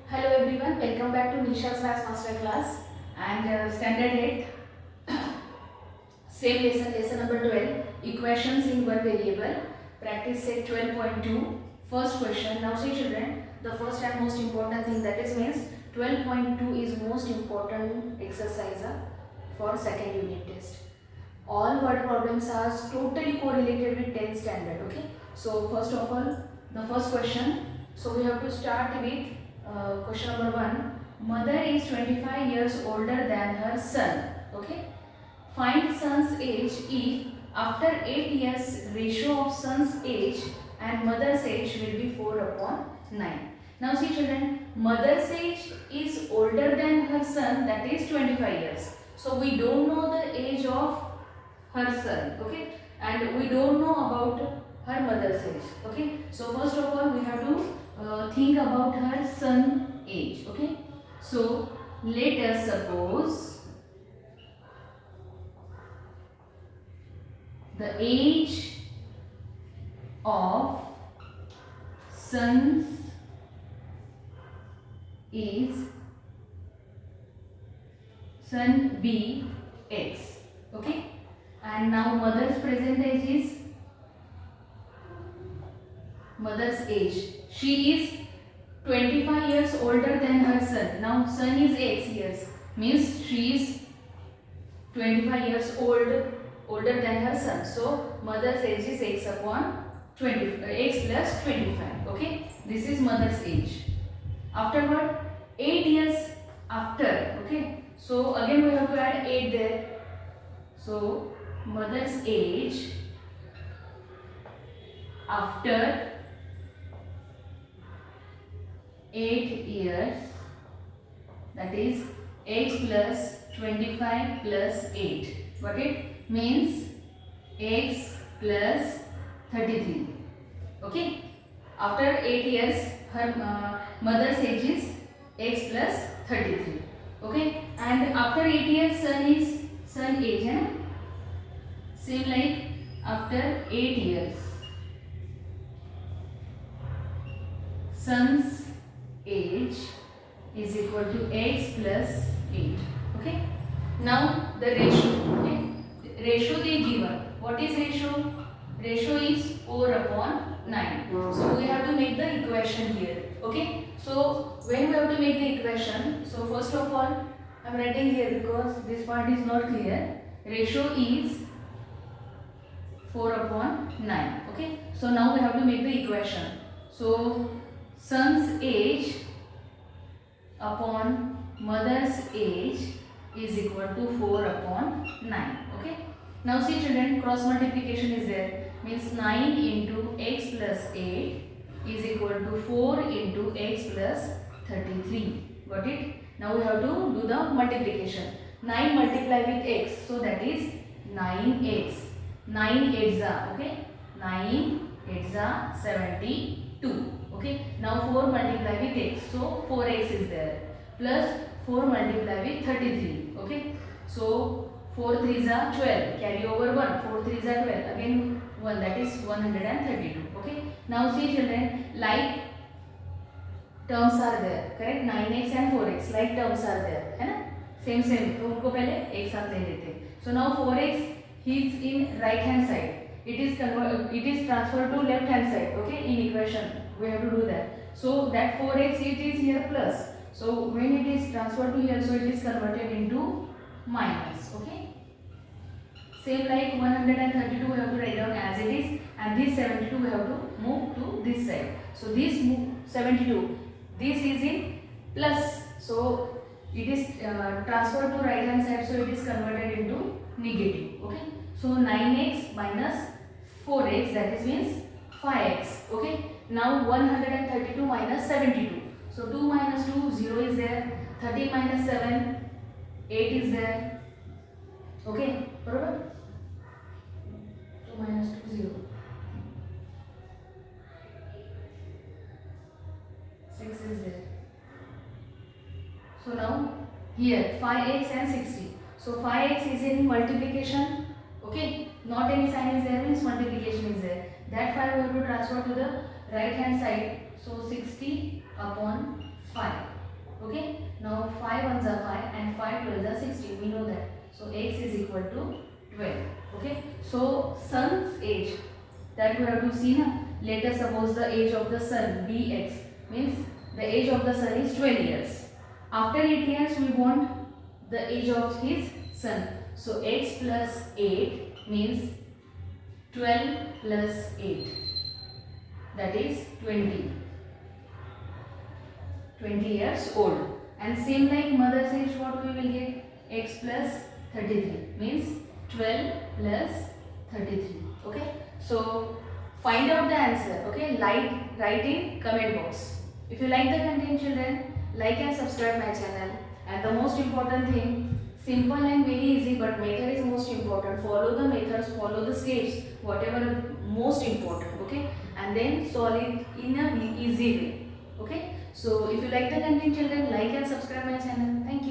Hello everyone, welcome back to Nisha's Maths Master Class and Standard 8, same lesson number 12, equations in one variable, practice set 12.2, first question. Now see children, the first and most important thing, that is means 12.2 is most important exercise for second unit test. All word problems are totally correlated with 10th standard. Okay, so first of all, the first question, so we have to start with question number 1. Mother is 25 years older than her son. Okay, find son's age if after 8 years ratio of son's age and mother's age will be 4/9. Now see children, mother's age is older than her son, that is 25 years. So we don't know the age of her son, okay, and we don't know about her mother's age. Okay, so first of all we have to think about her son age. Okay, so let us suppose the age of sons is son B X. Okay, and now mother's present age is mother's age. She is 25 years older than her son. Now son is X years, means she is 25 years older than her son. So mother's age is X/20, X plus 25. Okay, this is mother's age. Afterward, 8 years after. Okay, so again we have to add 8 there. So mother's age after 8 years, that is X plus 25 plus 8. Got it? Means X plus 33. Okay, after 8 years her mother's age is X plus 33. Okay, and after 8 years son age, है ना? Same like after 8 years son's age is equal to X plus 8. Okay, now the ratio. Okay, ratio they given. What is ratio? Ratio is 4/9. So we have to make the equation here. Okay, so when we have to make the equation, so first of all I am writing here because this part is not clear. Ratio is 4/9. Okay, so now we have to make the equation. So son's age upon mother's age is equal to 4/9. Okay, now see children, cross multiplication is there, means 9 into X plus 8 is equal to 4 into X plus 33. Got it? Now we have to do the multiplication. 9 multiply with X, so that is 9X. 9 8s are, okay, 9 8s are 72. Okay, now 4 multiply with X, so 4X is there, plus 4 multiply with 33. Okay, so 4 3s are 12, carry over 1, 4 3s are 12, again 1, that is 132. Okay, now see children, like terms are there, correct? 9x and 4x like terms are there, है ना? Same तो उनको पहले एक साथ ले लेते हैं. So now 4x is in right hand side, it is transferred to left hand side. Okay, in equation we have to do that. So that 4x it is here plus, so when it is transferred to here, so it is converted into minus. Okay, same like 132 we have to write down as it is, and this 72 we have to move to this side. So this 72, this is in plus, so it is transferred to right hand side, so it is converted into negative. Okay, so 9x minus 4x, that is means 5x. Okay, now 132 minus 72, so 2 minus 2 0 is there, 13 minus 7 8 is there. Okay, बरोबर, 2 minus 2 0, 6 is there. So now here 5x and 60, so 5x is in multiplication. Okay, not any sign is there, means multiplication is there. That 5 we have to transfer to the right hand side, so 60/5. Okay, now 5 ones are 5 and 5 12s are 16. We know that. So x is equal to 12. Okay, so sun's age that we have to see now. Let us suppose the age of the sun bx means the age of the sun is 12 years. After 8 years we want the age of his son. So x plus 8 means 12 plus 8, that is 20 years old. And same like mother's age, what we will get? X plus 33 means 12 plus 33. Okay, so find out the answer. Okay, write in comment box. If you like the content, children, like and subscribe my channel. And the most important thing, simple and very easy, but method is most important. Follow the methods, follow the steps, whatever most important. Okay, and then solve it in a easy way. Okay, so if you like the content, children, like and subscribe my channel. Thank you.